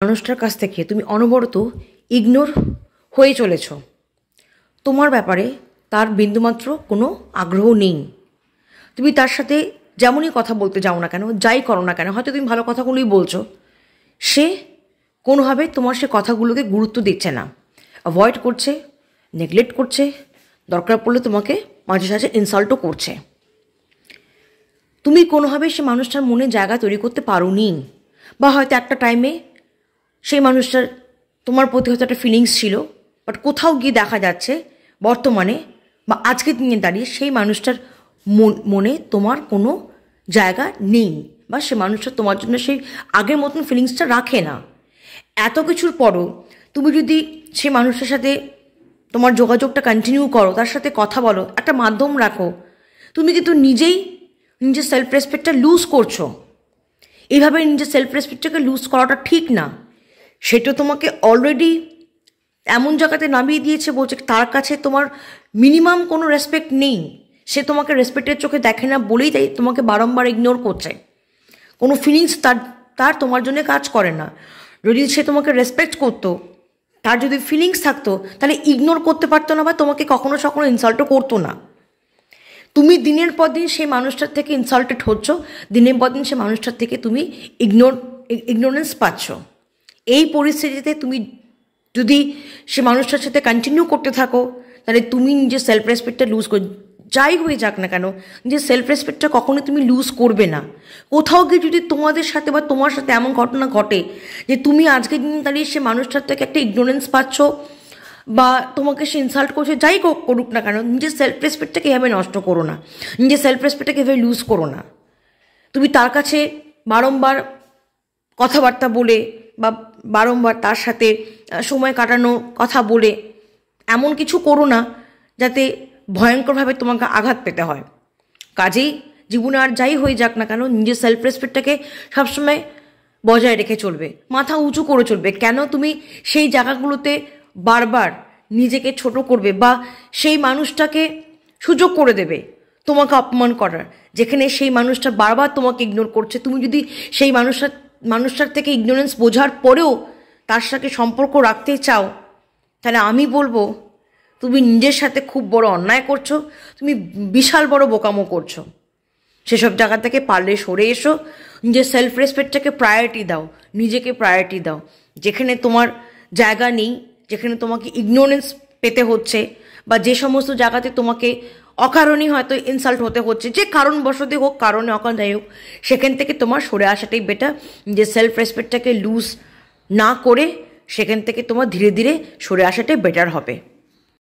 মানুষটার কাছ থেকে তুমি অনবরত ইগনোর হয়ে চলেছ। তোমার ব্যাপারে তার বিন্দুমাত্র কোনো আগ্রহ নেই। তুমি তার সাথে যেমনই কথা বলতে যাও না কেন, যাই করো না কেন, হয়তো তুমি ভালো কথাগুলোই বলছো, সে কোনোভাবে তোমার সে কথাগুলোকে গুরুত্ব দিচ্ছে না, অ্যাভয়েড করছে, নেগলেক্ট করছে, দরকার পড়লে তোমাকে মাঝে সাঝে ইনসাল্টও করছে। তুমি কোনোভাবে সে মানুষটার মনে জায়গা তৈরি করতে পারোনি, বা হয়তো একটা টাইমে সেই মানুষটার তোমার প্রতি হয়তো একটা ফিলিংস ছিল, বাট কোথাও গিয়ে দেখা যাচ্ছে বর্তমানে বা আজকের দিনে দাঁড়িয়ে সেই মানুষটার মনে তোমার কোনো জায়গা নেই, বা সে মানুষটা তোমার জন্য সেই আগের মতন ফিলিংসটা রাখে না। এত কিছুর পরও তুমি যদি সেই মানুষটার সাথে তোমার যোগাযোগটা কন্টিনিউ করো, তার সাথে কথা বলো, একটা মাধ্যম রাখো, তুমি কিন্তু নিজেই নিজের সেলফ রেসপেক্টটা লুজ করছো। এইভাবে নিজের সেলফ রেসপেক্টটাকে লুজ করাটা ঠিক না। সেটা তোমাকে অলরেডি এমন জায়গাতে নামিয়ে দিয়েছে, বলছে তার কাছে তোমার মিনিমাম কোনো রেসপেক্ট নেই, সে তোমাকে রেসপেক্টের চোখে দেখে না বলেই তাই তোমাকে বারংবার ইগনোর করছে। কোনো ফিলিংস তার তোমার জন্য কাজ করে না। যদি সে তোমাকে রেসপেক্ট করতো, তার যদি ফিলিংস থাকতো, তাহলে ইগনোর করতে পারতো না, বা তোমাকে কখনো সখনো ইনসাল্টও করতো না। তুমি দিনের পর দিন সেই মানুষটার থেকে ইনসাল্টেড হচ্ছ, দিনের পর দিন সেই মানুষটার থেকে তুমি ইগনোরেন্স পাচ্ছ। এই পরিস্থিতিতে তুমি যদি সে মানুষটার সাথে কন্টিনিউ করতে থাকো, তাহলে তুমি নিজের সেলফ রেসপেক্টটা লুজ কর, যাই হয়ে যাক না কেন, নিজের সেলফ রেসপেক্টটা কখনোই তুমি লুজ করবে না। কোথাও গিয়ে যদি তোমাদের সাথে বা তোমার সাথে এমন ঘটনা ঘটে যে তুমি আজকের দিন দাঁড়িয়ে সে মানুষটার থেকে একটা ইগনোরেন্স পাচ্ছ, বা তোমাকে সে ইনসাল্ট করছে, যাই করুক না কেন, নিজের সেলফ রেসপেক্টটাকে এভাবে নষ্ট করো না, নিজের সেলফ রেসপেক্টটাকে এভাবে লুজ করো না। তুমি তার কাছে বারংবার কথাবার্তা বলে বা বারংবার তার সাথে সময় কাটানো কথা বলে এমন কিছু করো না যাতে ভয়ঙ্করভাবে তোমাকে আঘাত পেতে হয়। কাজেই জীবনে আর যাই হয়ে যাক না কেন, নিজের সেলফ রেসপেক্টটাকে সবসময় বজায় রেখে চলবে, মাথা উঁচু করে চলবে। কেন তুমি সেই জায়গাগুলোতে বারবার নিজেকে ছোট করবে, বা সেই মানুষটাকে সুযোগ করে দেবে তোমাকে অপমান করার, যেখানে সেই মানুষটা বারবার তোমাকে ইগনোর করছে। তুমি যদি সেই মানুষটার থেকে ইগনোরেন্স বোঝার পরেও তার সাথে সম্পর্ক রাখতে চাও, তাহলে আমি বলবো তুমি নিজের সাথে খুব বড় অন্যায় করছো, তুমি বিশাল বড় বোকামো করছো। সেসব জায়গা থেকে পারলে সরে এসো, নিজের সেলফ রেসপেক্টটাকে প্রায়োরিটি দাও, নিজেকে প্রায়োরিটি দাও। যেখানে তোমার জায়গা নেই, যেখানে তোমাকে ইগনোরেন্স পেতে হচ্ছে, বা যে সমস্ত জায়গাতে তোমাকে অকারণে হয়তো ইনসাল্ট হতে হচ্ছে, যে কারণবশত হোক, কারণে যাই হোক, সেখান থেকে তোমার সরে আসাটাই বেটার। যে সেলফ রেসপেক্টটাকে লুজ না করে সেখান থেকে তোমার ধীরে ধীরে সরে আসাটাই বেটার হবে।